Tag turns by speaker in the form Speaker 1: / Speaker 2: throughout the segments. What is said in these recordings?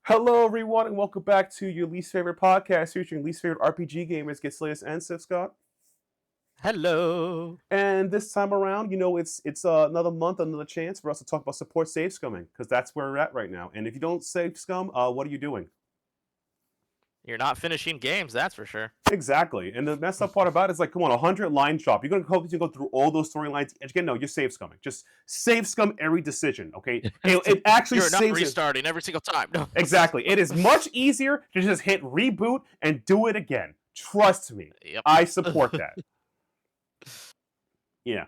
Speaker 1: Hello, everyone, and welcome back to your least favorite podcast featuring least favorite RPG gamers, Getselious and Sithscott.
Speaker 2: Hello.
Speaker 1: And this time around, it's another month, another chance for us to talk about support save scumming because that's where we're at right now. And if you don't save scum, what are you doing?
Speaker 2: You're not finishing games, that's for sure.
Speaker 1: Exactly. And the messed up part about it is like, come on, 100 line drop. You're gonna hope to go through all those storylines. Again, no, you're save scumming. Just save scum every decision, okay? It actually
Speaker 2: You're not
Speaker 1: saves it.
Speaker 2: restarting every single time. No.
Speaker 1: Exactly. It is much easier to just hit reboot and do it again. Trust me.
Speaker 2: Yep.
Speaker 1: I support that. Yeah.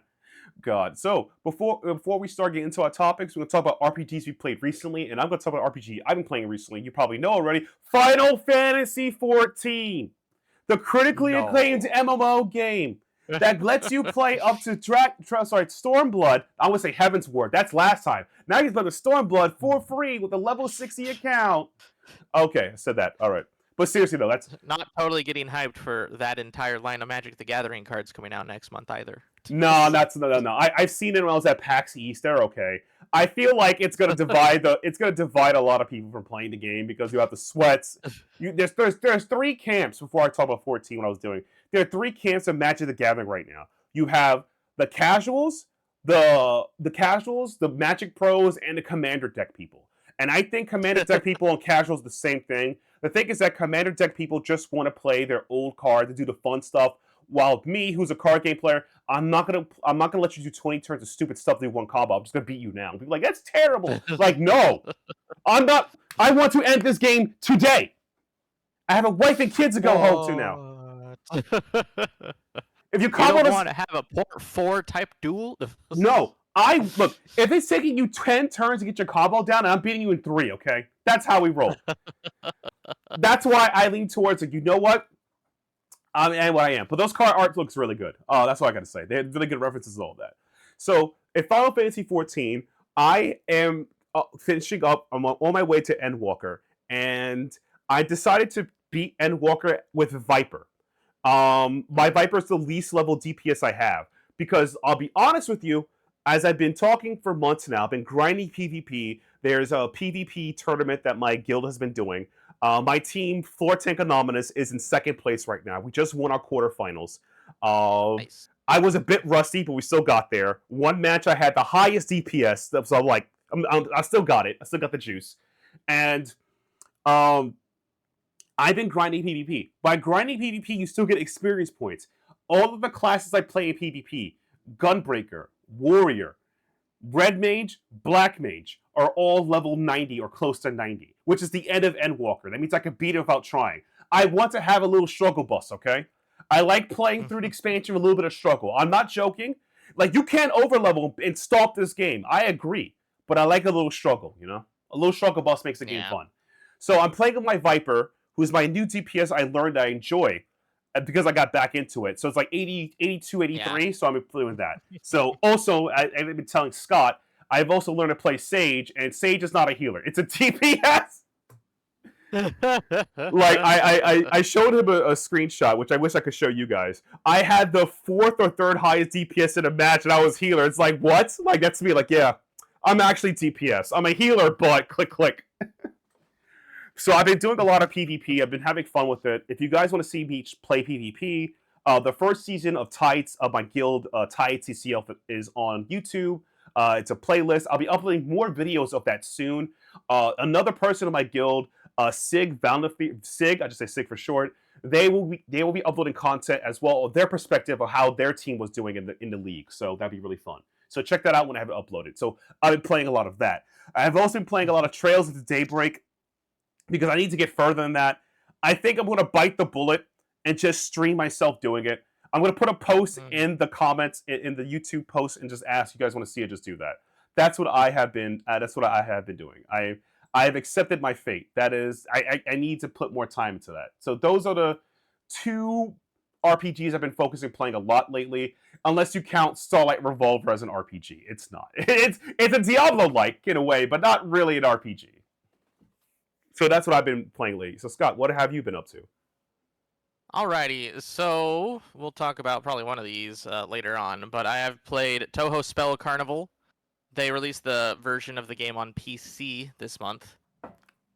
Speaker 1: God. So before we start getting into our topics, we're gonna talk about RPGs we played recently, and I'm gonna talk about RPG I've been playing recently. You probably know already. Final Fantasy XIV, the critically acclaimed MMO game that lets you play up to Stormblood. I would say Heaven's Ward. That's last time. Now you can play the Stormblood for free with a level 60 account. Okay, I said that. All right. But seriously though, that's
Speaker 2: Not totally getting hyped for that entire line of Magic the Gathering cards coming out next month either.
Speaker 1: no. I've seen it when I was at PAX East. They're okay. I feel like it's gonna divide a lot of people from playing the game because you have the sweats. There's three camps before I talk about 14. What I was doing, there are three camps of Magic the Gathering right now. You have the casuals, the Magic pros, and the Commander deck people. And I think Commander deck people and casuals the same thing. The thing is that Commander deck people just want to play their old card to do the fun stuff. While me, who's a card game player, I'm not gonna let you do 20 turns of stupid stuff to do one combo. I'm just gonna beat you now. People are like, that's terrible. Like, no, I'm not. I want to end this game today. I have a wife and kids to go home to now. If you combo
Speaker 2: you don't want to have a port 4 type duel?
Speaker 1: No. Look, if it's taking you 10 turns to get your combo down, and I'm beating you in 3, okay? That's how we roll. That's why I lean towards it. You know what? And what I am. But those card art looks really good. That's what I gotta say. They had really good references and all that. So, in Final Fantasy XIV, I am finishing up. I'm on my way to Endwalker. And I decided to beat Endwalker with Viper. My Viper is the least level DPS I have. Because I'll be honest with you, as I've been talking for months now, I've been grinding PvP. There's a PvP tournament that my guild has been doing. My team, Floor Tank Anonymous, is in second place right now. We just won our quarterfinals.
Speaker 2: Nice.
Speaker 1: I was a bit rusty, but we still got there. One match I had the highest DPS, so I'm like, I still got it. I still got the juice. And I've been grinding PvP. By grinding PvP, you still get experience points. All of the classes I play in PvP, Gunbreaker, Warrior, Red Mage, Black Mage, are all level 90 or close to 90, which is the end of Endwalker. That means I can beat it without trying. I want to have a little struggle bus, okay? I like playing through the expansion with a little bit of struggle. I'm not joking. Like, you can't overlevel and stop this game. I agree. But I like a little struggle, you know? A little struggle bus makes the game fun. So I'm playing with my Viper, who's my new DPS I learned I enjoy because I got back into it. So it's like 80, 82, 83, so I'm playing with that. So also, I've been telling Scott, I've also learned to play Sage, and Sage is not a healer. It's a DPS! Like, I showed him a screenshot, which I wish I could show you guys. I had the 4th or 3rd highest DPS in a match, and I was healer. It's like, what? Like, that's me. Like, yeah, I'm actually DPS. I'm a healer, but click, click. So I've been doing a lot of PvP. I've been having fun with it. If you guys want to see me play PvP, the first season of Tides of my guild, Tides CCL, is on YouTube. It's a playlist. I'll be uploading more videos of that soon. Another person in my guild, Sig, Sig, I just say Sig for short. They will be uploading content as well, their perspective of how their team was doing in the league. So that'd be really fun. So check that out when I have it uploaded. So I've been playing a lot of that. I've also been playing a lot of Trails into Daybreak because I need to get further than that. I think I'm going to bite the bullet and just stream myself doing it. I'm going to put a post in the comments in the YouTube post and just ask you guys want to see it. Just do that. That's what I have been. That's what I have been doing. I have accepted my fate. That is, I need to put more time into that. So those are the 2 RPGs I've been focusing playing a lot lately. Unless you count Starlight Revolver as an RPG, it's not. It's a Diablo-like in a way, but not really an RPG. So that's what I've been playing lately. So Scott, what have you been up to?
Speaker 2: Alrighty, so we'll talk about probably one of these later on, but I have played Touhou Spell Carnival. They released the version of the game on PC this month.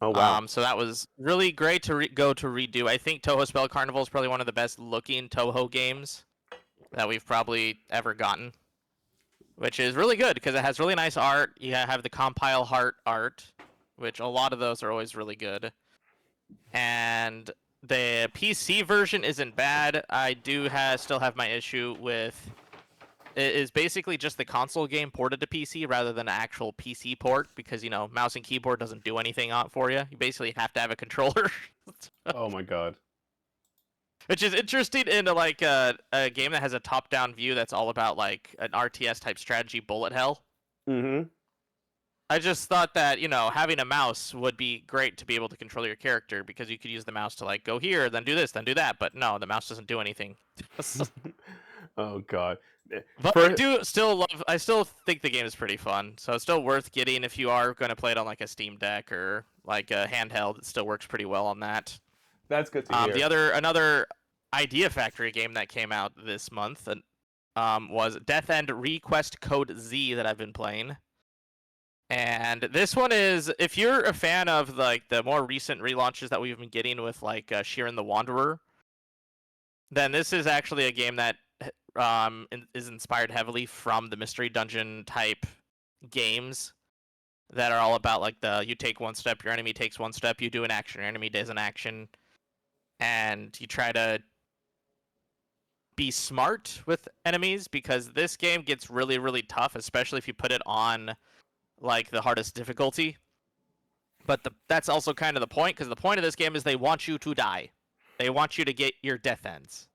Speaker 1: Oh wow.
Speaker 2: So that was really great to go to redo. I think Toho Spell Carnival is probably one of the best looking Toho games that we've probably ever gotten, which is really good because it has really nice art. You have the compile heart art, which a lot of those are always really good. And the PC version isn't bad. I do still have my issue with it is basically just the console game ported to PC rather than an actual PC port because mouse and keyboard doesn't do anything on for you. You basically have to have a controller.
Speaker 1: Oh my god.
Speaker 2: Which is interesting in like a game that has a top-down view that's all about like an RTS type strategy bullet hell.
Speaker 1: Mm-hmm.
Speaker 2: I just thought that, having a mouse would be great to be able to control your character because you could use the mouse to like go here, then do this, then do that. But no, the mouse doesn't do anything.
Speaker 1: Oh god.
Speaker 2: But I still think the game is pretty fun. So it's still worth getting if you are going to play it on like a Steam Deck or like a handheld. It still works pretty well on that.
Speaker 1: That's good to hear.
Speaker 2: Another Idea Factory game that came out this month was Death End Request Code Z that I've been playing. And this one is, if you're a fan of like the more recent relaunches that we've been getting with like Shiren the Wanderer, then this is actually a game that is inspired heavily from the mystery dungeon type games that are all about like you take one step, your enemy takes one step, you do an action, your enemy does an action, and you try to be smart with enemies because this game gets really, really tough, especially if you put it on like the hardest difficulty. But that's also kind of the point, because the point of this game is they want you to die. They want you to get your death ends.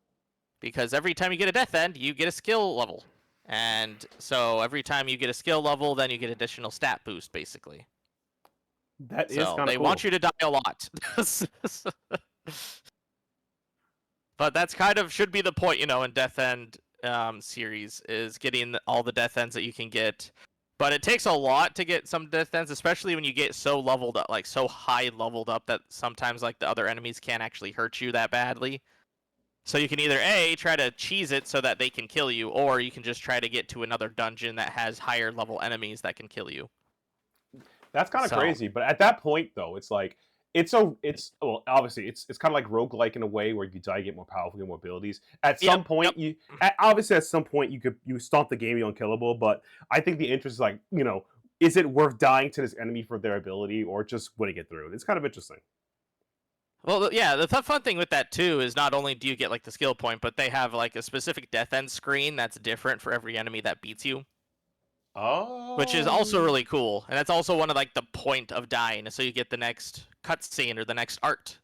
Speaker 2: Because every time you get a death end, you get a skill level. And so every time you get a skill level, then you get additional stat boost, basically.
Speaker 1: That is kind of cool.
Speaker 2: They want you to die a lot. But that's kind of should be the point, in Death End series, is getting all the death ends that you can get. But it takes a lot to get some death ends, especially when you get so leveled up, like so high leveled up that sometimes like the other enemies can't actually hurt you that badly. So you can either A, try to cheese it so that they can kill you, or you can just try to get to another dungeon that has higher level enemies that can kill you.
Speaker 1: That's kind of crazy, but at that point though, it's like well, obviously it's kind of like roguelike in a way where you die, you get more powerful, get more abilities. At some point obviously at some point you stomp the game, you're unkillable, but I think the interest is like, is it worth dying to this enemy for their ability or just winning it through? It's kind of interesting.
Speaker 2: Well, yeah, the fun thing with that too is not only do you get like the skill point, but they have like a specific death end screen that's different for every enemy that beats you.
Speaker 1: Oh.
Speaker 2: Which is also really cool, and that's also one of like the point of dying, so you get the next cutscene or the next art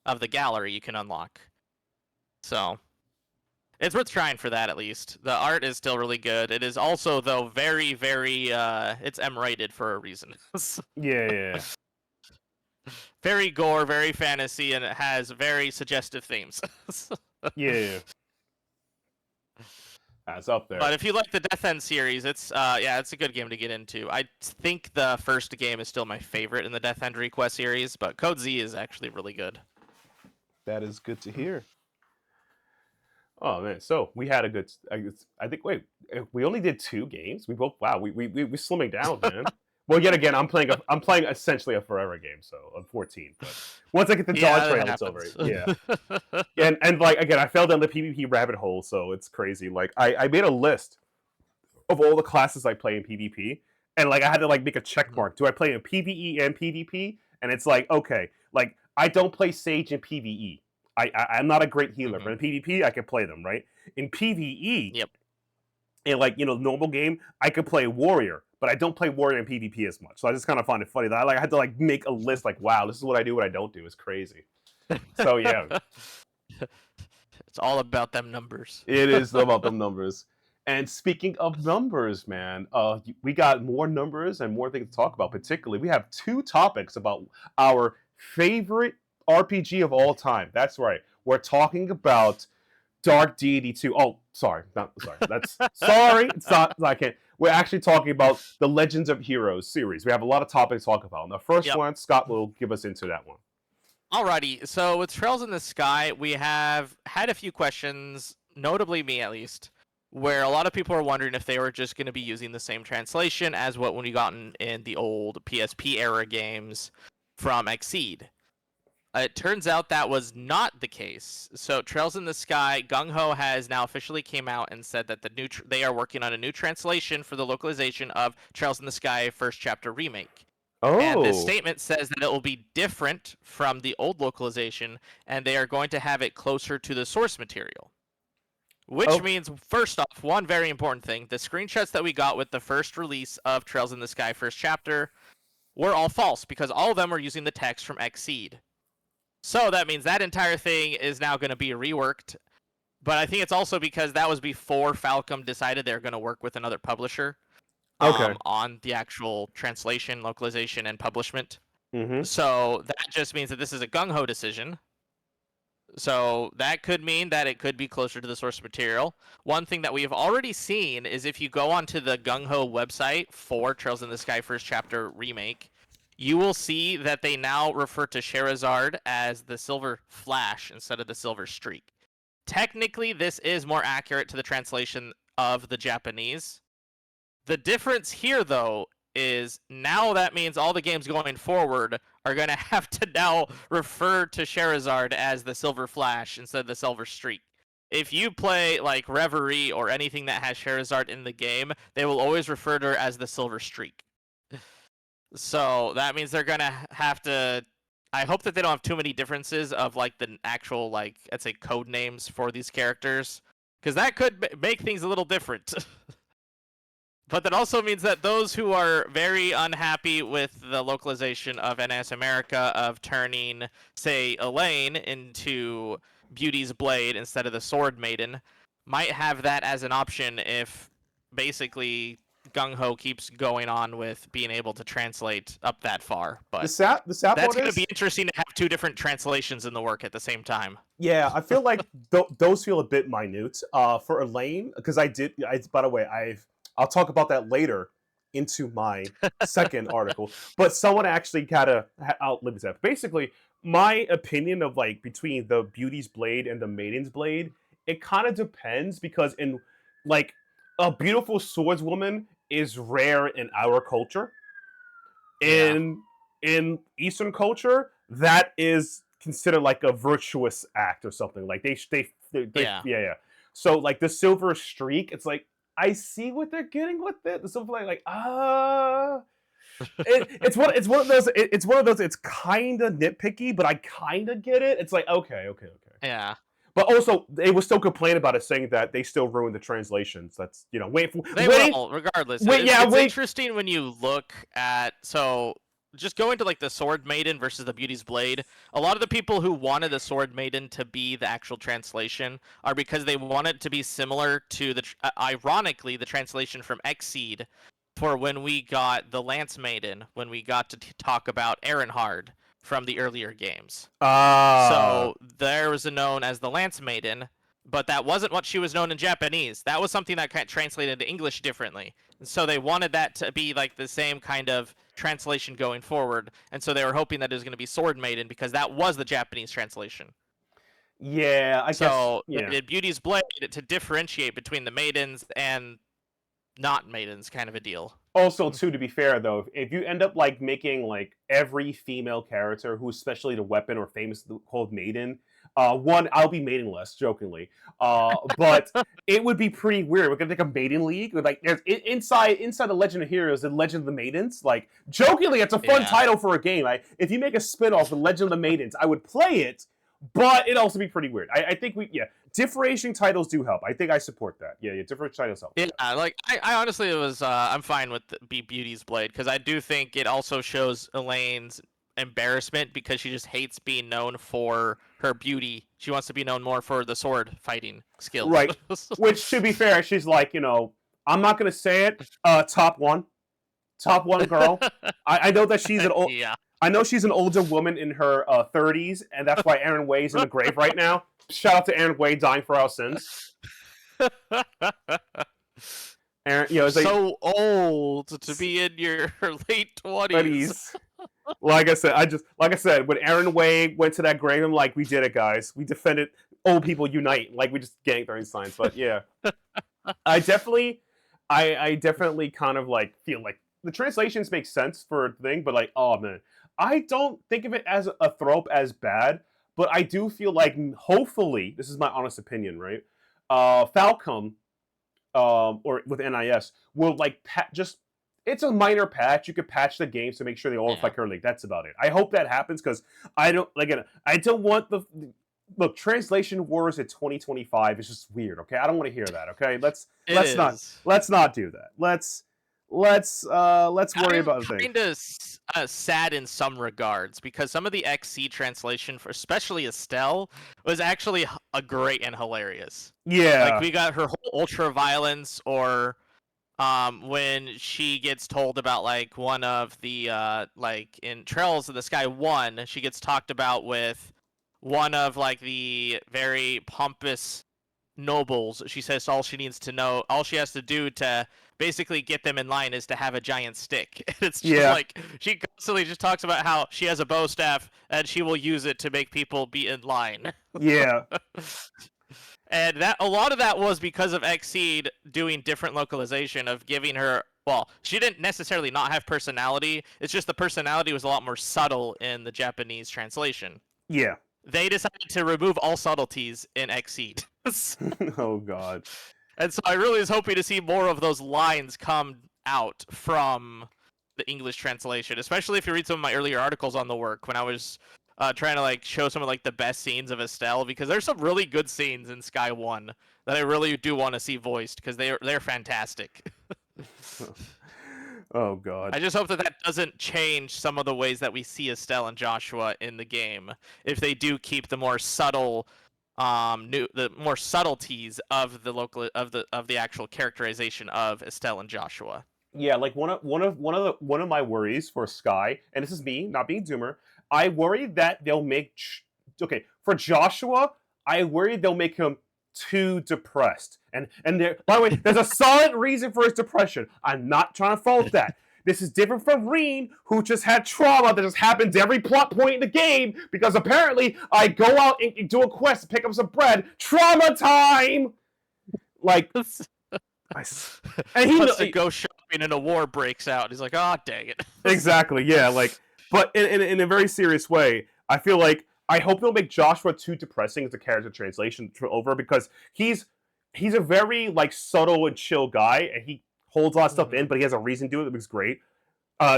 Speaker 2: of the gallery you can unlock. So it's worth trying for that at least. The art is still really good. It is also though very, very it's M-rated for a reason.
Speaker 1: Yeah.
Speaker 2: Very gore, very fantasy, and it has very suggestive themes.
Speaker 1: Yeah. That's up there.
Speaker 2: But if you like the Death End series, it's a good game to get into. I think the first game is still my favorite in the Death End Request series, but Code Z is actually really good.
Speaker 1: That is good to hear. Oh man, so we had a good. I think. Wait, we only did 2 games. We both. Wow, we slimming down, man. Well, yet again, I'm playing essentially a forever game, so I'm 14. But once I get the dodge rail, it's over. Yeah, and like again, I fell down the PvP rabbit hole, so it's crazy. Like I made a list of all the classes I play in PvP, and like I had to like make a check mark. Do I play in PvE and PvP? And it's like, okay, like I don't play Sage in PvE. I'm not a great healer, but in PvP I can play them, right? In PvE,
Speaker 2: yep.
Speaker 1: In like normal game, I could play Warrior, but I don't play Warrior in PvP as much. So I just kind of find it funny that I had to like make a list like, wow, this is what I do, what I don't do. It's crazy. So yeah,
Speaker 2: it's all about them numbers.
Speaker 1: It is about them numbers. And speaking of numbers, man, we got more numbers and more things to talk about. Particularly, we have 2 topics about our favorite RPG of all time. That's right. We're talking about Dark Deity 2. Oh, sorry. That's sorry. It's not. I can't. We're actually talking about the Legends of Heroes series. We have a lot of topics to talk about. And the first one, Scott will give us into that one.
Speaker 2: Alrighty. So with Trails in the Sky, we have had a few questions, notably me at least, where a lot of people are wondering if they were just going to be using the same translation as what when we got in the old PSP era games from Exceed. It turns out that was not the case. So Trails in the Sky, Gungho has now officially came out and said that they are working on a new translation for the localization of Trails in the Sky First Chapter Remake. And this
Speaker 1: Oh.
Speaker 2: statement says that it will be different from the old localization, and they are going to have it closer to the source material. Which means, first off, one very important thing, the screenshots that we got with the first release of Trails in the Sky First Chapter were all false, because all of them were using the text from Exceed. So that means that entire thing is now going to be reworked. But I think it's also because that was before Falcom decided they're going to work with another publisher on the actual translation, localization, and publishment.
Speaker 1: Mm-hmm.
Speaker 2: So that just means that this is a gung-ho decision. So that could mean that it could be closer to the source material. One thing that we have already seen is if you go onto the Gungho website for Trails in the Sky First Chapter Remake, you will see that they now refer to Scheherazade as the Silver Flash instead of the Silver Streak. Technically, this is more accurate to the translation of the Japanese. The difference here, though, is now that means all the games going forward are going to have to now refer to Scheherazade as the Silver Flash instead of the Silver Streak. If you play like Reverie or anything that has Scheherazade in the game, they will always refer to her as the Silver Streak. So that means they're going to have to... I hope that they don't have too many differences of like the actual, like, let's say, code names for these characters, because that could make things a little different. But that also means that those who are very unhappy with the localization of NS America of turning, say, Elaine into Beauty's Blade instead of the Sword Maiden might have that as an option if basically Gungho keeps going on with being able to translate up that far. But
Speaker 1: the sad
Speaker 2: that's
Speaker 1: part
Speaker 2: going to
Speaker 1: is,
Speaker 2: be interesting to have two different translations in the work at the same time.
Speaker 1: yeah, I feel like those feel a bit minute. For Elaine, because by the way, I'll talk about that later into my second article. But someone actually I'll leave it at. Basically, my opinion of like between the Beauty's Blade and the Maiden's Blade, it kind of depends, because in like a beautiful swordswoman is rare in our culture.
Speaker 2: Yeah.
Speaker 1: In Eastern culture, that is considered like a virtuous act or something. Like they yeah. So like the Silver Streak, it's like, I see what they're getting with it. The Silver like it's one of those. It's one of those. It's kind of nitpicky, but I kind of get it. It's like, okay.
Speaker 2: Yeah.
Speaker 1: But also, they will still complain about it, saying that they still ruined the translations. That's,
Speaker 2: They will, regardless. It's interesting when you look at, so just going to like the Sword Maiden versus the Beauty's Blade. A lot of the people who wanted the Sword Maiden to be the actual translation are because they want it to be similar to ironically, the translation from Exceed for when we got the Lance Maiden, when we got to talk about Ehrenhard from the earlier games. So there was known as the Lance Maiden, but that wasn't what she was known in Japanese. That was something that kind of translated to English differently. And so they wanted that to be like the same kind of translation going forward. And so they were hoping that it was going to be Sword Maiden because that was the Japanese translation.
Speaker 1: Yeah, I guess.
Speaker 2: So
Speaker 1: Yeah.
Speaker 2: they did Beauty's Blade to differentiate between the maidens and not maidens, kind of a deal.
Speaker 1: Also, too, to be fair though, if you end up like making like every female character who's especially the weapon or famous called Maiden, one, I'll be maidenless, jokingly. But it would be pretty weird. We're gonna make a Maiden League with like there's inside the Legend of Heroes and Legend of the Maidens. Like jokingly, it's a fun title for a game. If you make a spin-off of Legend of the Maidens, I would play it, but it'd also be pretty weird. I think differentiating titles do help. I think I support that. Yeah, different titles help.
Speaker 2: Yeah, like I honestly was I'm fine with Beauty's Blade because I do think it also shows Elaine's embarrassment because she just hates being known for her beauty. She wants to be known more for the sword fighting skills.
Speaker 1: Right. Which, to be fair, she's like, I'm not gonna say it. Top one girl. I know that she's an old.
Speaker 2: Yeah.
Speaker 1: I know she's an older woman in her 30s, and that's why Aaron Way's in the grave right now. Shout out to Aaron Way dying for our sins. Aaron, it's
Speaker 2: so old to be in your late 20s.
Speaker 1: Like I said, when Aaron Way went to that grave, I'm like, we did it, guys. We defended old people unite. Like we just ganked our signs. But yeah, I definitely kind of like feel like the translations make sense for a thing, but like, oh man, I don't think of it as a throw up as bad, but I do feel like hopefully, this is my honest opinion, right? Falcom, or with NIS, will like just it's a minor patch. You could patch the games to make sure they all reflect her league. That's about it. I hope that happens because I don't I don't want the look translation wars at 2025 is just weird. Okay, I don't want to hear that. Okay, let's not do that. Let's worry about things.
Speaker 2: Kind of sad in some regards because some of the XC translation for especially Estelle was actually a great and hilarious.
Speaker 1: Yeah,
Speaker 2: like we got her whole ultra violence, or when she gets told about like one of the like in Trails of the Sky 1, she gets talked about with one of like the very pompous nobles. She says all she has to do to basically get them in line is to have a giant stick. It's just like she constantly just talks about how she has a bow staff and she will use it to make people be in line.
Speaker 1: Yeah.
Speaker 2: And that a lot of that was because of Xseed doing different localization of giving her. Well, she didn't necessarily not have personality. It's just the personality was a lot more subtle in the Japanese translation.
Speaker 1: Yeah.
Speaker 2: They decided to remove all subtleties in Xseed.
Speaker 1: Oh God.
Speaker 2: And so I really was hoping to see more of those lines come out from the English translation, especially if you read some of my earlier articles on the work when I was trying to like show some of like the best scenes of Estelle, because there's some really good scenes in Sky 1 that I really do want to see voiced because they're fantastic.
Speaker 1: Oh God.
Speaker 2: I just hope that doesn't change some of the ways that we see Estelle and Joshua in the game if they do keep the more subtle the more subtleties of the actual characterization of Estelle and Joshua.
Speaker 1: Yeah, like one of my worries for Sky, and this is me not being doomer, I worry that they'll make for Joshua, I worry they'll make him too depressed. And there, by the way, there's a solid reason for his depression. I'm not trying to fault that. This is different from Reen, who just had trauma that just happens every plot point in the game, because apparently I go out and do a quest to pick up some bread. Trauma time! Like,
Speaker 2: and he wants to go shopping and a war breaks out. He's like, oh, dang it.
Speaker 1: Exactly, yeah. Like, but in a very serious way, I feel like, I hope they'll make Joshua too depressing as a character translation over, because he's a very, like, subtle and chill guy, and he holds a lot of stuff in, but he has a reason to do it that looks great.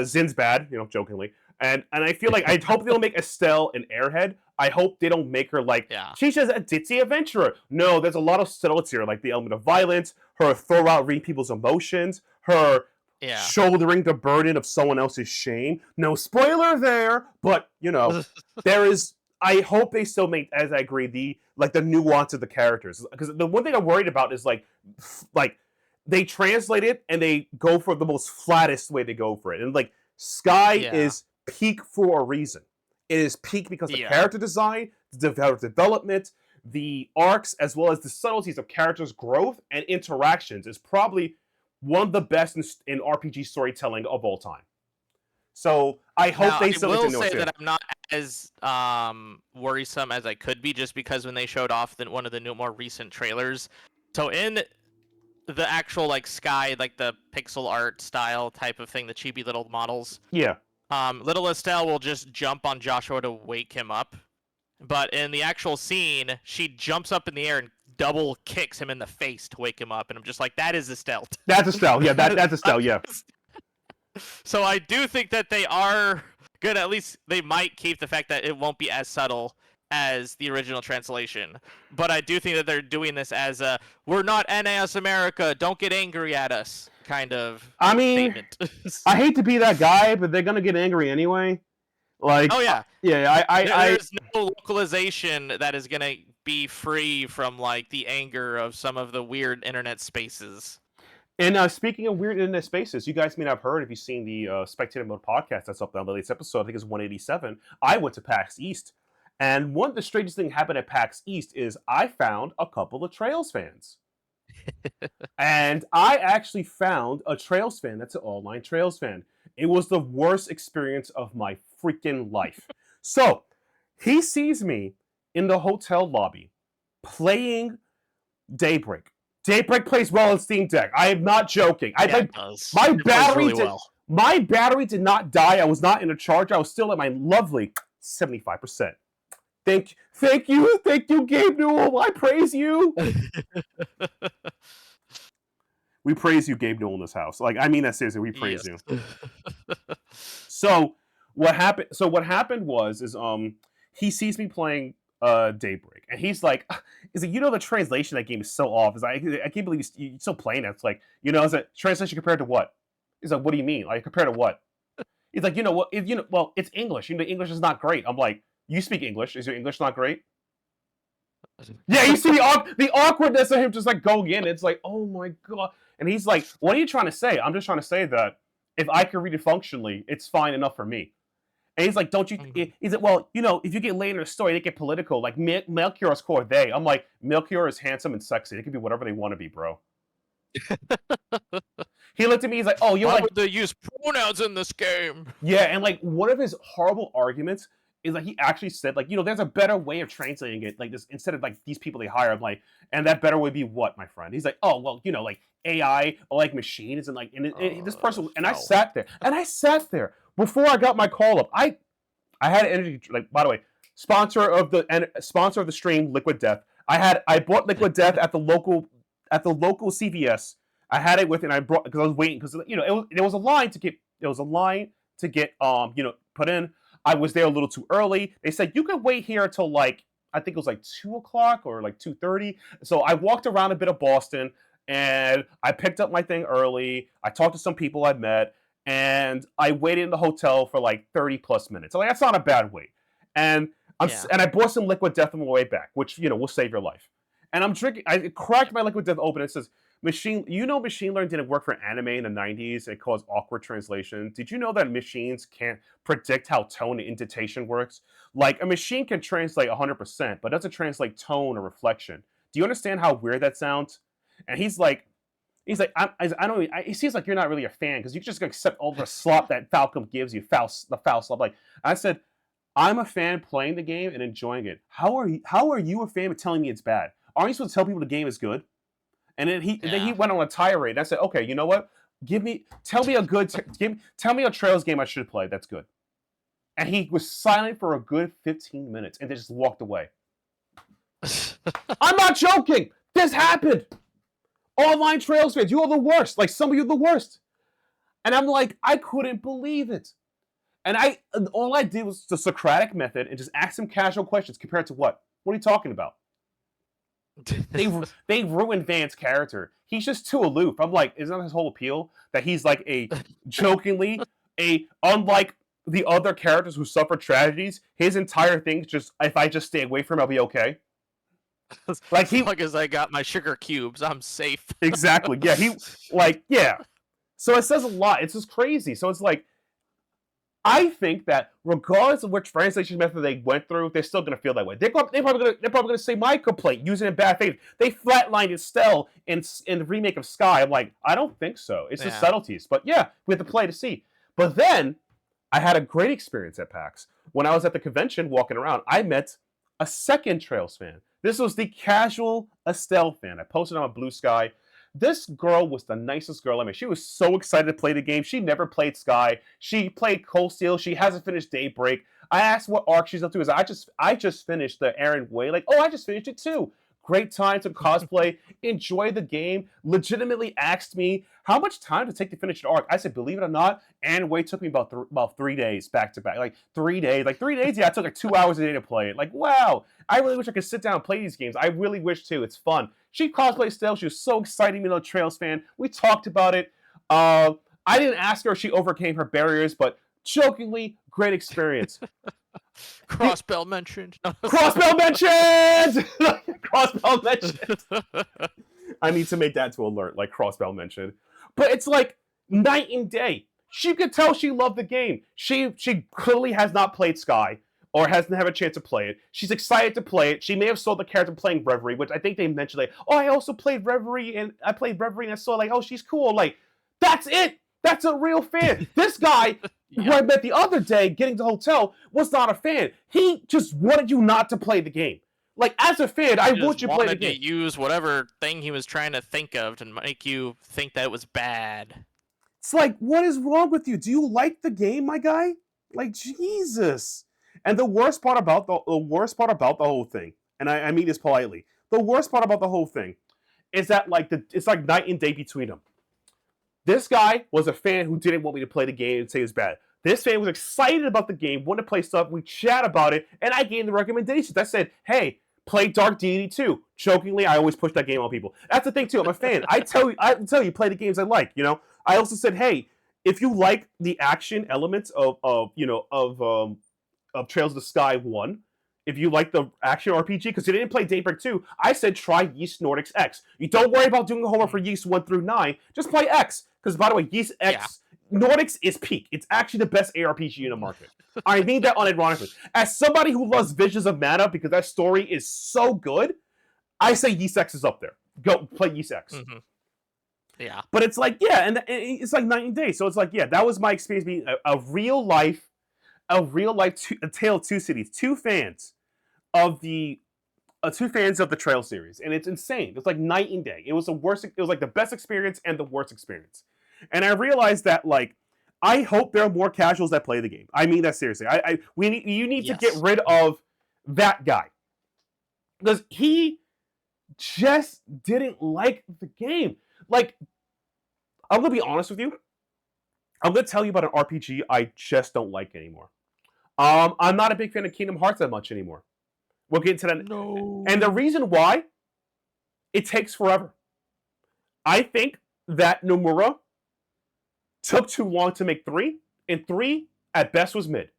Speaker 1: Zin's bad, jokingly. And I feel like, I hope they'll make Estelle an airhead. I hope they don't make her like, she's just a ditzy adventurer. No, there's a lot of subtlety here, like the element of violence, her throw out reading people's emotions, her shouldering the burden of someone else's shame. No spoiler there, but, there is... I hope they still make, as I agree, the nuance of the characters. Because the one thing I'm worried about is, like, they translate it and they go for the most flattest way to go for it. And, like, Sky is peak for a reason. It is peak because the character design, the development, the arcs, as well as the subtleties of characters' growth and interactions is probably one of the best in RPG storytelling of all time. So I hope they still
Speaker 2: will say that I'm not as worrisome as I could be, just because when they showed off one of the more recent trailers. So in the actual like Sky, like the pixel art style type of thing, the chibi little models.
Speaker 1: Yeah.
Speaker 2: Little Estelle will just jump on Joshua to wake him up. But in the actual scene, she jumps up in the air and double kicks him in the face to wake him up. And I'm just like, that is Estelle.
Speaker 1: That's Estelle. Yeah, that's Estelle. Yeah.
Speaker 2: So I do think that they are good. At least they might keep the fact that it won't be as subtle as the original translation. But I do think that they're doing this as a, we're not NAS America, don't get angry at us kind of statement.
Speaker 1: I hate to be that guy, but they're going to get angry anyway. Like, oh, yeah. Yeah,
Speaker 2: there's no localization that is going to be free from, like, the anger of some of the weird internet spaces.
Speaker 1: And speaking of weird internet spaces, you guys may not have heard, if you've seen the Spectator Mode podcast that's up on the latest episode, I think it's 187, I went to PAX East. And one of the strangest things happened at PAX East is I found a couple of Trails fans. And I actually found a Trails fan that's an online Trails fan. It was the worst experience of my freaking life. So, he sees me in the hotel lobby playing Daybreak. Daybreak plays well on Steam Deck. I am not joking. My battery My battery did not die. I was not in a charge. I was still at my lovely 75%. Thank you, Gabe Newell. I praise you. We praise you, Gabe Newell, in this house. Like, I mean that seriously. We praise you. So what happened? So what happened was he sees me playing Daybreak, and he's like, you know, the translation of that game is so off. Is I can't believe you're still playing it. It's like, you know, is it translation compared to what? He's like, what do you mean? Like, compared to what? He's like, you know what? Well, it's English. You know, English is not great. I'm like, you speak English. Is your English not great? Yeah, you see the awkwardness of him just like going in. It's like, oh my god. And he's like, what are you trying to say? I'm just trying to say that if I can read it functionally, it's fine enough for me. And he's like, don't you? He's like, well, you know, if you get later in the story, they get political. Like Melchior's core they. I'm like, Melchior is handsome and sexy. They can be whatever they want to be, bro. He looked at me. He's like, oh,
Speaker 2: why would they use pronouns in this game?
Speaker 1: Yeah, and like one of his horrible arguments is like he actually said, like, you know, there's a better way of translating it, like this, instead of like these people they hire. I'm like, and that better would be what, my friend? He's like, oh, well, you know, like AI or like machines and like, this person. And I sat there before I got my call up. I had energy, like, by the way, sponsor of the stream, Liquid Death. I bought Liquid Death at the local CVS. I had it with, and I brought, because I was waiting, because, you know, there was a line to get you know, put in. I was there a little too early. They said you could wait here until like, I think it was like 2:00 or like 2:30. So I walked around a bit of Boston and I picked up my thing early. I talked to some people I met, and I waited in the hotel for like 30 plus minutes. So like, that's not a bad wait. And and I bought some Liquid Death on my way back, which, you know, will save your life. And I'm drinking. I cracked my Liquid Death open. It says machine learning didn't work for anime in the 90s. It caused awkward translation. Did you know that machines can't predict how tone and intonation works? Like, a machine can translate 100%, but doesn't translate tone or reflection. Do you understand how weird that sounds? And he's like, I don't. It seems like you're not really a fan because you just accept all the slop that Falcom gives you, the foul slop. Like, I said, I'm a fan playing the game and enjoying it. How are you a fan of telling me it's bad? Aren't you supposed to tell people the game is good? And then he went on a tirade. And I said, okay, you know what? Tell me a Trails game I should play that's good. And he was silent for a good 15 minutes and then just walked away. I'm not joking. This happened. Online Trails fans, you are the worst. Like, some of you are the worst. And I'm like, I couldn't believe it. And all I did was the Socratic method and just ask him casual questions compared to what? What are you talking about? They ruined Van's character. He's just too aloof. I'm like, isn't that his whole appeal? That he's like unlike the other characters who suffer tragedies, his entire thing is just, if I just stay away from him, I'll be okay.
Speaker 2: Like, as long as I got my sugar cubes, I'm safe.
Speaker 1: Exactly. Yeah, So it says a lot. It's just crazy. So it's like, I think that regardless of which translation method they went through, they're still going to feel that way. They're probably going to say my complaint, using it in bad faith. They flatlined Estelle in the remake of Sky. I'm like, I don't think so. It's just subtleties. But yeah, we have to play to see. But then I had a great experience at PAX. When I was at the convention walking around, I met a second Trails fan. This was the casual Estelle fan. I posted on Blue Sky. This girl was the nicest girl I met. She was so excited to play the game. She never played Sky. She played Cold Steel. She hasn't finished Daybreak. I asked what arc she's up to. I just finished the Aaron Way. Like, oh, I just finished it too. Great time to cosplay. Enjoy the game. Legitimately asked me how much time to take to finish an arc. I said, believe it or not, Aaron Way took me about 3 days back to back. Like 3 days. Like 3 days, yeah, it took like 2 hours a day to play it. Like, wow. I really wish I could sit down and play these games. I really wish too. It's fun. She cosplayed still. She was so excited, me, a Trails fan. We talked about it. I didn't ask her if she overcame her barriers, but jokingly, great experience.
Speaker 2: Crossbell mentioned.
Speaker 1: Crossbell mentioned! Crossbell mentioned. I need to make that to alert, like Crossbell mentioned. But it's like night and day. She could tell she loved the game. She clearly has not played Sky, or hasn't had a chance to play it. She's excited to play it. She may have saw the character playing Reverie, which I think they mentioned, like, oh, I also played Reverie, and I played Reverie, and I saw, like, oh, she's cool. Like, that's it. That's a real fan. This guy, who I met the other day getting to the hotel, was not a fan. He just wanted you not to play the game. Like, as a fan, I want you to play the game.
Speaker 2: To use whatever thing he was trying to think of to make you think that it was bad.
Speaker 1: It's like, what is wrong with you? Do you like the game, my guy? Like, Jesus. And the worst part about the whole thing, and I mean this politely, the worst part about the whole thing is that it's like night and day between them. This guy was a fan who didn't want me to play the game and say it was bad. This fan was excited about the game, wanted to play stuff. We chat about it, and I gave the recommendations. I said, hey, play Dark Deity 2. Jokingly, I always push that game on people. That's the thing too. I'm a fan. I tell you, play the games I like. You know. I also said, hey, if you like the action elements of Trails of the Sky 1, if you like the action RPG, because you didn't play Daybreak 2, I said try Yeast Nordics X. You don't worry about doing the homework for Yeast 1 through 9. Just play X. Because, by the way, Yeast X, Nordics is peak. It's actually the best ARPG in the market. I mean that unironically. As somebody who loves Visions of Mana, because that story is so good, I say Yeast X is up there. Go play Yeast X.
Speaker 2: Mm-hmm. Yeah.
Speaker 1: But it's like, yeah, and it's like night and day. So it's like, yeah, that was my experience being a real life a Tale of Two Cities. Two fans of the Trail series, and it's insane. It's like night and day. It was like the best experience and the worst experience. And I realized that, like, I hope there are more casuals that play the game. I mean that seriously. You need to get rid of that guy, because he just didn't like the game. Like, I'm gonna be honest with you. I'm gonna tell you about an RPG I just don't like anymore. I'm not a big fan of Kingdom Hearts that much anymore. We'll get into that.
Speaker 2: No.
Speaker 1: And the reason why, it takes forever. I think that Nomura took too long to make 3, and 3 at best was mid.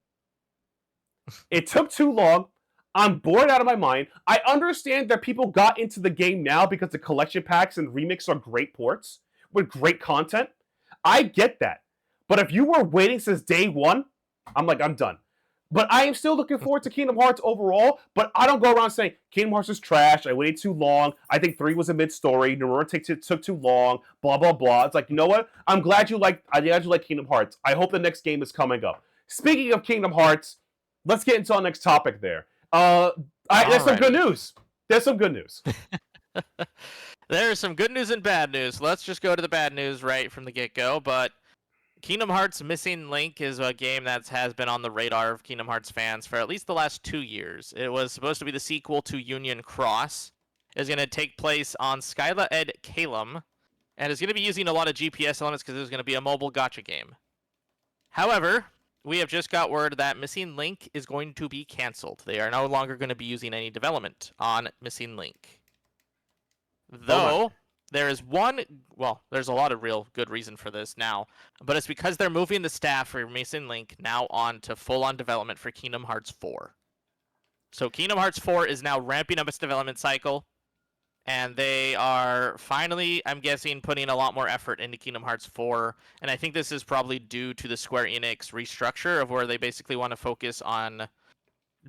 Speaker 1: It took too long. I'm bored out of my mind. I understand that people got into the game now because the collection packs and remix are great ports with great content. I get that. But if you were waiting since day one, I'm done. But I am still looking forward to Kingdom Hearts overall, but I don't go around saying Kingdom Hearts is trash, I waited too long, I think 3 was a mid-story, Nomura took too long, blah, blah, blah. It's like, you know what? I'm glad you like Kingdom Hearts. I hope the next game is coming up. Speaking of Kingdom Hearts, let's get into our next topic there. There's some good news. There's some good news.
Speaker 2: There's some good news and bad news. Let's just go to the bad news right from the get-go, but Kingdom Hearts Missing Link is a game that has been on the radar of Kingdom Hearts fans for at least the last 2 years. It was supposed to be the sequel to Union Cross. It's going to take place on Skyla Ed Kalem, and it's going to be using a lot of GPS elements because it's going to be a mobile gacha game. However, we have just got word that Missing Link is going to be canceled. They are no longer going to be using any development on Missing Link. Though, there's a lot of real good reason for this now, but it's because they're moving the staff for Missing Link now on to full-on development for Kingdom Hearts 4. So Kingdom Hearts 4 is now ramping up its development cycle, and they are finally, I'm guessing, putting a lot more effort into Kingdom Hearts 4, and I think this is probably due to the Square Enix restructure of where they basically want to focus on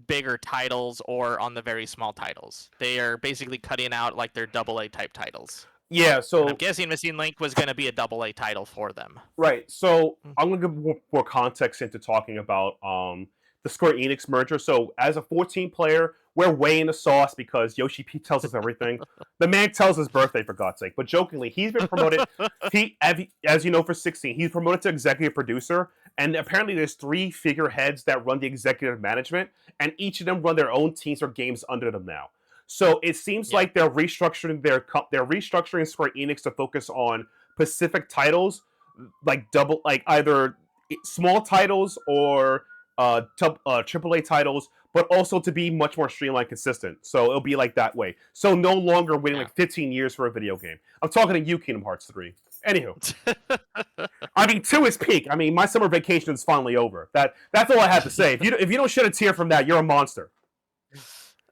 Speaker 2: bigger titles or on the very small titles. They are basically cutting out like their AA type titles.
Speaker 1: Yeah, so
Speaker 2: and I'm guessing Missing Link was going to be a AA title for them.
Speaker 1: Right. So I'm going to give more context into talking about the Square Enix merger. So as a 14 player, we're way in the sauce because Yoshi P tells us everything. The man tells his birthday, for God's sake. But jokingly, he's been promoted. As you know, for 16, he's promoted to executive producer. And apparently there's 3 figureheads that run the executive management. And each of them run their own teams or games under them now. So it seems like they're restructuring Square Enix to focus on specific titles, like either small titles or AAA titles, but also to be much more streamlined, consistent. So it'll be like that way. So no longer waiting like 15 years for a video game. I'm talking to you, Kingdom Hearts 3. Anywho, I mean 2 is peak. I mean my summer vacation is finally over. That's all I have to say. If you don't shed a tear from that, you're a monster.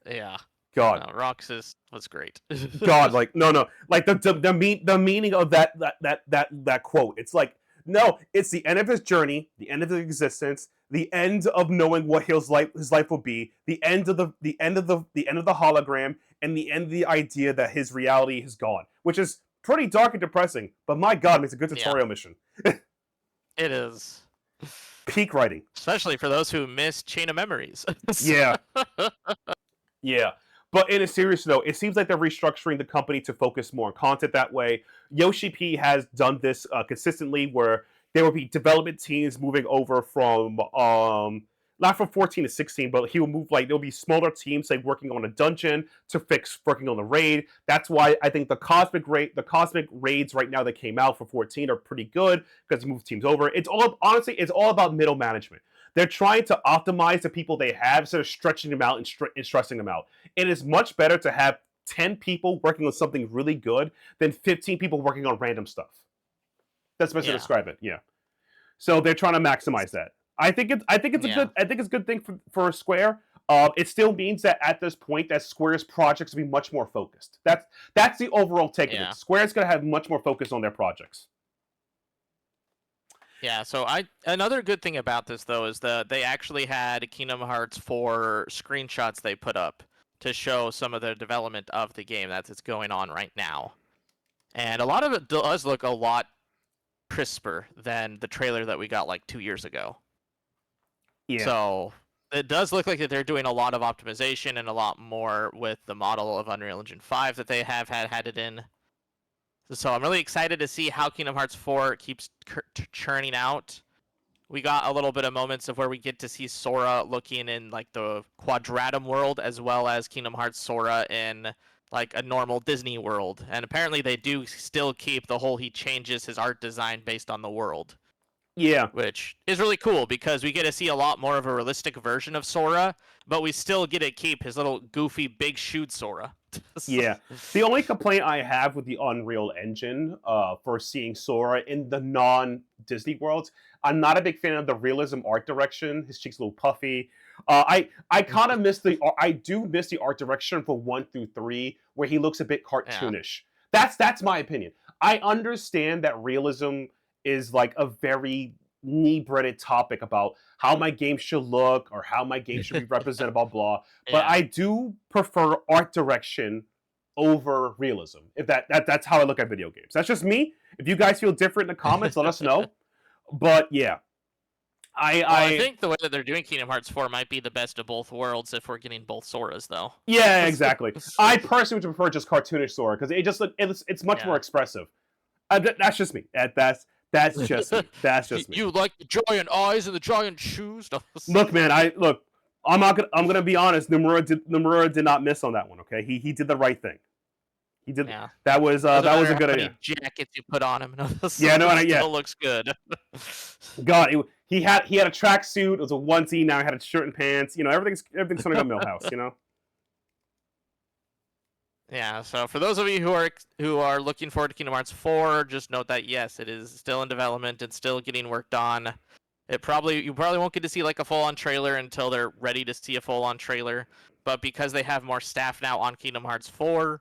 Speaker 2: Yeah.
Speaker 1: God,
Speaker 2: no, Roxas was great.
Speaker 1: God, like no, like the meaning of that quote. It's like no, it's the end of his journey, the end of his existence, the end of knowing what his life will be, the end of the hologram, and the end of the idea that his reality is gone, which is pretty dark and depressing. But my God, it makes a good tutorial mission.
Speaker 2: It is
Speaker 1: peak writing,
Speaker 2: especially for those who miss Chain of Memories.
Speaker 1: Yeah. Yeah. But in a serious note, it seems like they're restructuring the company to focus more on content that way. Yoshi P has done this consistently where there will be development teams moving over from not from 14 to 16, but he will move like there'll be smaller teams like working on a dungeon to fix working on the raid. That's why I think the cosmic raids right now that came out for 14 are pretty good because they move teams over. It's all honestly, it's all about middle management. They're trying to optimize the people they have instead of stretching them out and stressing them out. It is much better to have 10 people working on something really good than 15 people working on random stuff. That's the best way to describe it. Yeah. So they're trying to maximize that. I think it's a good thing for Square. It still means that at this point that Square's projects will be much more focused. That's the overall take of it. Square's gonna have much more focus on their projects.
Speaker 2: Yeah, so another good thing about this though is that they actually had Kingdom Hearts 4 screenshots they put up to show some of the development of the game that's going on right now. And a lot of it does look a lot crisper than the trailer that we got like 2 years ago.
Speaker 1: Yeah.
Speaker 2: So it does look like that they're doing a lot of optimization and a lot more with the model of Unreal Engine 5 that they have had it in. So I'm really excited to see how Kingdom Hearts 4 keeps churning out. We got a little bit of moments of where we get to see Sora looking in like the Quadratum world, as well as Kingdom Hearts Sora in like a normal Disney world. And apparently they do still keep the whole he changes his art design based on the world.
Speaker 1: Yeah.
Speaker 2: Which is really cool because we get to see a lot more of a realistic version of Sora, but we still get to keep his little goofy big shoot Sora.
Speaker 1: Yeah. The only complaint I have with the Unreal Engine for seeing Sora in the non-Disney worlds, I'm not a big fan of the realism art direction. His cheek's a little puffy. I kind of miss I do miss the art direction for 1 through 3 where he looks a bit cartoonish. Yeah. That's my opinion. I understand that realism is like a very knee-breaded topic about how my game should look or how my game should be represented, blah blah. But I do prefer art direction over realism. If that's how I look at video games. That's just me. If you guys feel different in the comments, let us know. But yeah.
Speaker 2: I think the way that they're doing Kingdom Hearts 4 might be the best of both worlds if we're getting both Soras, though.
Speaker 1: Yeah, exactly. I personally would prefer just cartoonish Sora because it just it's much more expressive. That's just me. That's just me. That's just me.
Speaker 2: You like the giant eyes and the giant shoes?
Speaker 1: Look, man. I'm gonna be honest. Nomura did not miss on that one. Okay, he did the right thing. He did. Yeah. That was a good idea.
Speaker 2: Jackets you put on him.
Speaker 1: Still
Speaker 2: looks good.
Speaker 1: God, he had a tracksuit. It was a onesie. Now he had a shirt and pants. You know, everything's coming up Millhouse. You know.
Speaker 2: Yeah, so for those of you who are looking forward to Kingdom Hearts 4, just note that yes, it is still in development and still getting worked on. You probably won't get to see like a full-on trailer until they're ready to see a full-on trailer, but because they have more staff now on Kingdom Hearts 4,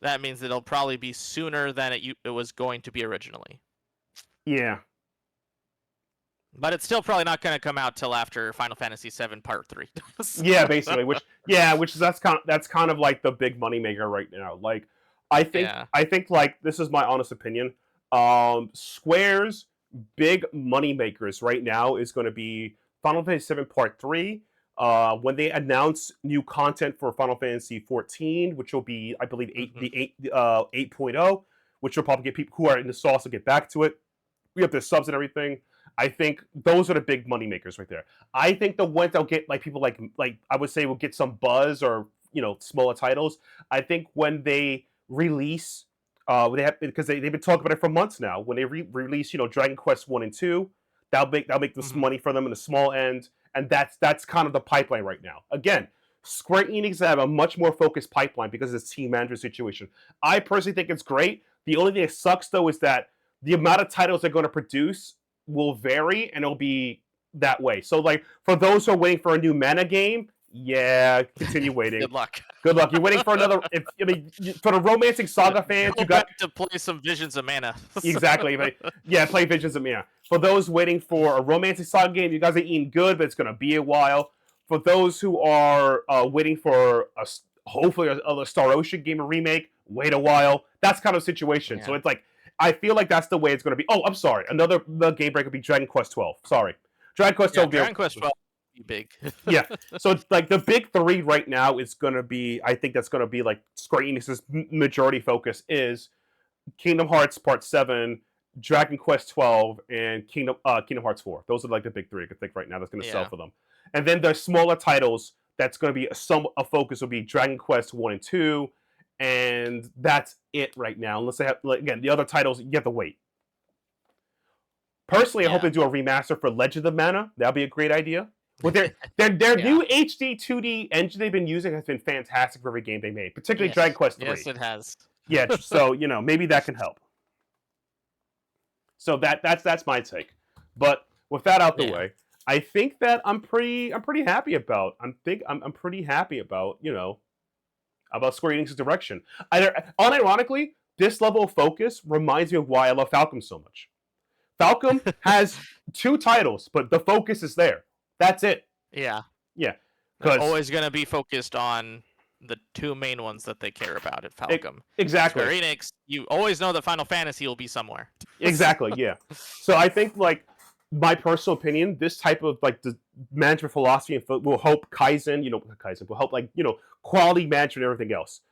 Speaker 2: that means that it'll probably be sooner than it was going to be originally.
Speaker 1: Yeah.
Speaker 2: But it's still probably not going to come out till after Final Fantasy VII Part 3.
Speaker 1: Yeah, basically. That's kind of like the big moneymaker right now. Like, I think like this is my honest opinion. Square's big moneymakers right now is going to be Final Fantasy VII Part 3. When they announce new content for Final Fantasy 14, which will be, I believe, 8.0, which will probably get people who are in the sauce to get back to it. We have the subs and everything. I think those are the big money makers right there. I think the ones that'll get like people like I would say will get some buzz or smaller titles. I think when they release, because they've been talking about it for months now. When they release, Dragon Quest 1 and 2, that'll make this money for them in the small end, and that's kind of the pipeline right now. Again, Square Enix have a much more focused pipeline because of this team manager situation. I personally think it's great. The only thing that sucks though is that the amount of titles they're going to produce will vary, and it'll be that way. So, like, for those who are waiting for a new Mana game, continue waiting.
Speaker 2: Good luck.
Speaker 1: You're waiting for another. For the Romancing Saga fans, you got
Speaker 2: to play some Visions of Mana.
Speaker 1: Exactly. Play Visions of Mana. For those waiting for a Romancing Saga game, you guys are eating good, but it's going to be a while. For those who are waiting for hopefully a Star Ocean game remake, wait a while. That's kind of situation. Yeah. So it's like, I feel like that's the way it's going to be. Oh, I'm sorry. The game break would be Dragon Quest 12. Sorry. Dragon Quest 12.
Speaker 2: Dragon Quest 12 would be big.
Speaker 1: Yeah. So, like, the big three right now is going to be, I think that's going to be, like, Square Enix's majority focus is Kingdom Hearts Part 7, Dragon Quest 12, and Kingdom Hearts 4. Those are like the big three I could think right now that's going to sell
Speaker 2: Yeah.
Speaker 1: for them. And then the smaller titles that's going to be a focus will be Dragon Quest 1 and 2, and that's it right now. Unless they have, like, again, the other titles, you have to wait. Personally, I hope
Speaker 2: Yeah.
Speaker 1: they do a remaster for Legend of Mana. That'd be a great idea. With their
Speaker 2: Yeah.
Speaker 1: new HD 2D engine they've been using has been fantastic for every game they made, particularly
Speaker 2: Yes.
Speaker 1: Dragon Quest 3.
Speaker 2: Yes, it has.
Speaker 1: Yeah, so maybe that can help. So that's my take. But with that out the
Speaker 2: Yeah.
Speaker 1: way, I think that I'm pretty happy about. I'm pretty happy about about Square Enix's direction. Unironically, this level of focus reminds me of why I love Falcom so much. Falcom has 2 titles, but the focus is there. That's it.
Speaker 2: Yeah.
Speaker 1: Yeah.
Speaker 2: They're
Speaker 1: 'Cause
Speaker 2: always going to be focused on the 2 main ones that they care about at Falcom.
Speaker 1: exactly.
Speaker 2: Square Enix, you always know that Final Fantasy will be somewhere.
Speaker 1: Exactly, yeah. So I think, like, my personal opinion, this type of, like, the management philosophy will help Kaizen, will help, like, quality management and everything else.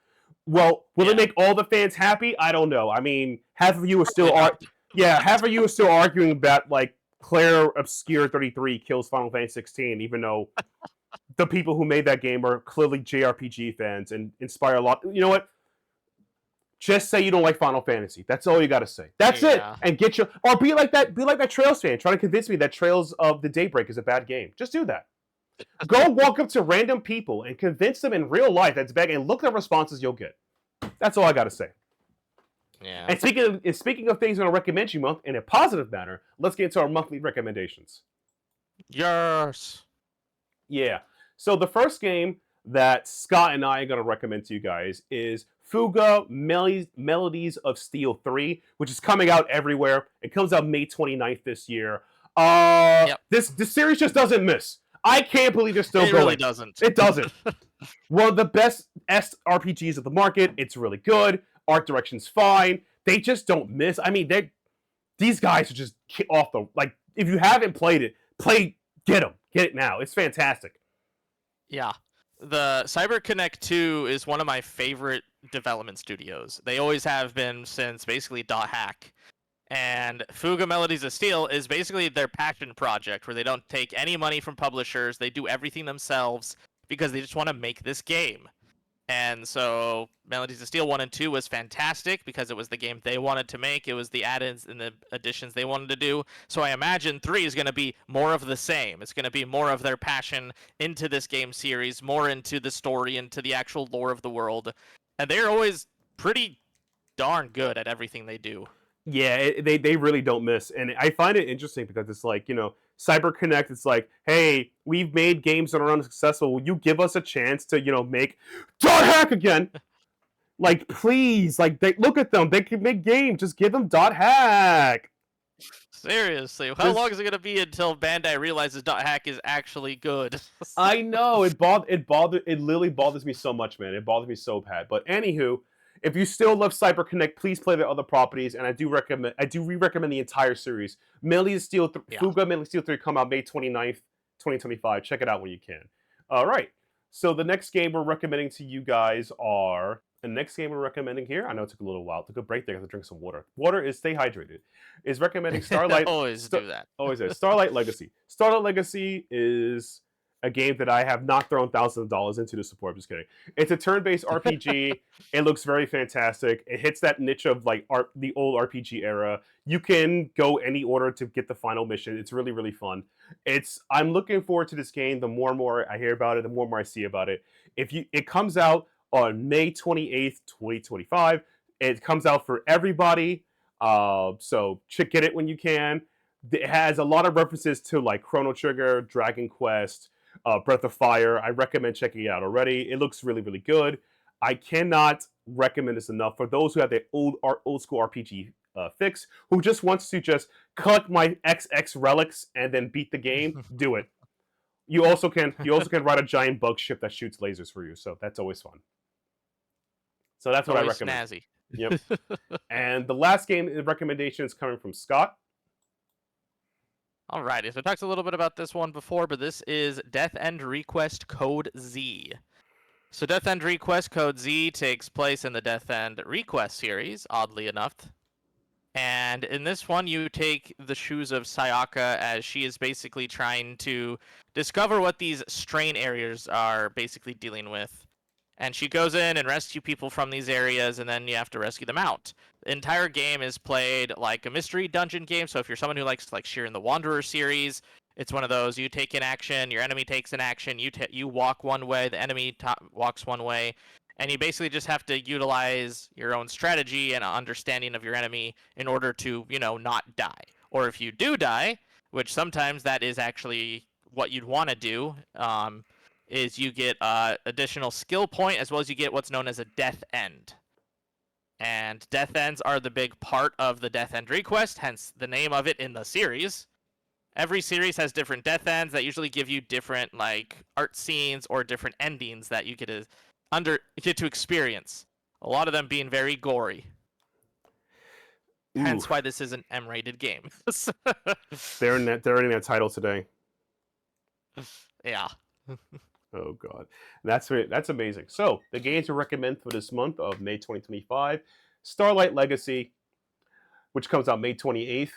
Speaker 1: Well, will it
Speaker 2: Yeah.
Speaker 1: make all the fans happy? I don't know. I mean, half of you are still
Speaker 2: Probably not.
Speaker 1: half of you are still arguing that, like, Claire Obscure 33 kills Final Fantasy 16, even though the people who made that game are clearly JRPG fans and inspire a lot. You know what? Just say you don't like Final Fantasy. That's all you got to say. That's it.
Speaker 2: Yeah.
Speaker 1: And get your or be like that. Be like that Trails fan, trying to convince me that Trails of the Daybreak is a bad game. Just do that. Go walk up to random people and convince them in real life that's bad, and look at the responses you'll get. That's all I got to say.
Speaker 2: Yeah.
Speaker 1: And speaking of things in a recommend you month in a positive manner, let's get into our monthly recommendations.
Speaker 2: Yes.
Speaker 1: Yeah. So the first game that Scott and I are going to recommend to you guys is Fuga Melodies of Steel 3, which is coming out everywhere. It comes out May 29th this year.
Speaker 2: Yep.
Speaker 1: This series just doesn't miss. I can't believe they're still
Speaker 2: It
Speaker 1: going.
Speaker 2: really doesn't.
Speaker 1: It doesn't. One of the best RPGs of the market. It's really good. Art direction's fine. They just don't miss. I mean, these guys are just off the, like, if you haven't played it, get them. Get it now. It's fantastic.
Speaker 2: Yeah. The CyberConnect 2 is one of my favorite development studios. They always have been since basically .hack. And Fuga Melodies of Steel is basically their passion project where they don't take any money from publishers. They do everything themselves because they just want to make this game. And so Melodies of Steel 1 and 2 was fantastic because it was the game they wanted to make. It was the add-ins and the additions they wanted to do. So I imagine 3 is going to be more of the same. It's going to be more of their passion into this game series, more into the story, into the actual lore of the world. And they're always pretty darn good at everything they do.
Speaker 1: Yeah, they really don't miss. And I find it interesting because it's like, CyberConnect, it's like, hey, we've made games that are unsuccessful. Will you give us a chance to, make .hack again? Like, please, like, look at them. They can make games. Just give them .hack.
Speaker 2: Seriously, how long is it going to be until Bandai realizes .hack is actually good?
Speaker 1: I know, it literally bothers me so much, man. It bothers me so bad. But anywho, if you still love CyberConnect, please play their other properties, and I do re-recommend the entire series. Melodies of Steel, Fuga Melodies of Steel 3 come out May 29th, 2025. Check it out when you can. All right. So the next game we're recommending to you guys the next game we're recommending here, I know it took a little while. Took a break there. I have to drink some water. Water is stay hydrated. Is recommending Starlight.
Speaker 2: Always do that.
Speaker 1: Always is. Starlight Legacy. Starlight Legacy is a game that I have not thrown thousands of dollars into to support. I'm just kidding. It's a turn-based RPG. It looks very fantastic. It hits that niche of like the old RPG era. You can go any order to get the final mission. It's really, really fun. I'm looking forward to this game. The more and more I hear about it, the more and more I see about it. It comes out on May 28th, 2025. It comes out for everybody. So get it when you can. It has a lot of references to like Chrono Trigger, Dragon Quest, Breath of Fire. I recommend checking it out already. It looks really, really good. I cannot recommend this enough for those who have the old school RPG fix, who just wants to just collect my XX relics and then beat the game. Do it. You also can ride a giant bug ship that shoots lasers for you, so that's always fun. So that's what I recommend.
Speaker 2: Snazzy.
Speaker 1: Yep. And the last game recommendation is coming from Scott.
Speaker 2: Alrighty, so I talked a little bit about this one before, but this is Death End Request Code Z. So Death End Request Code Z takes place in the Death End Request series, oddly enough. And in this one, you take the shoes of Sayaka as she is basically trying to discover what these strain areas are basically dealing with. And she goes in and rescue people from these areas, and then you have to rescue them out. The entire game is played like a mystery dungeon game. So if you're someone who likes like Sheer and the Wanderer series, it's one of those. You take an action, your enemy takes an action. You walk one way, the enemy walks one way, and you basically just have to utilize your own strategy and understanding of your enemy in order to not die. Or if you do die, which sometimes that is actually what you'd want to do, is you get additional skill point as well as you get what's known as a death end. And death ends are the big part of the death end request, hence the name of it in the series. Every series has different death ends that usually give you different like art scenes or different endings that you get to experience. A lot of them being very gory. Hence
Speaker 1: Oof.
Speaker 2: why this is an M-rated game.
Speaker 1: They're in that title today.
Speaker 2: Yeah.
Speaker 1: Oh god, that's amazing. So the games to recommend for this month of May 2025: Starlight Legacy, which comes out May 28th.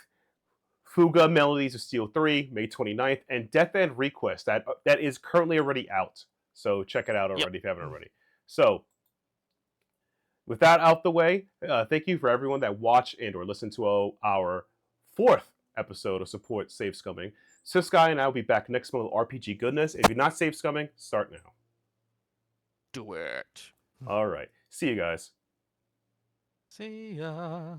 Speaker 1: Fuga Melodies of Steel 3, May 29th, and Death End Request that is currently already out. So check it out already
Speaker 2: Yep.
Speaker 1: if you haven't already. So with that out the way, thank you for everyone that watched and or listened to our fourth episode of Support Save Scumming. Sithscott and I will be back next month with RPG goodness. If you're not Save Scumming, start now.
Speaker 2: Do it.
Speaker 1: All right. See you guys.
Speaker 2: See ya.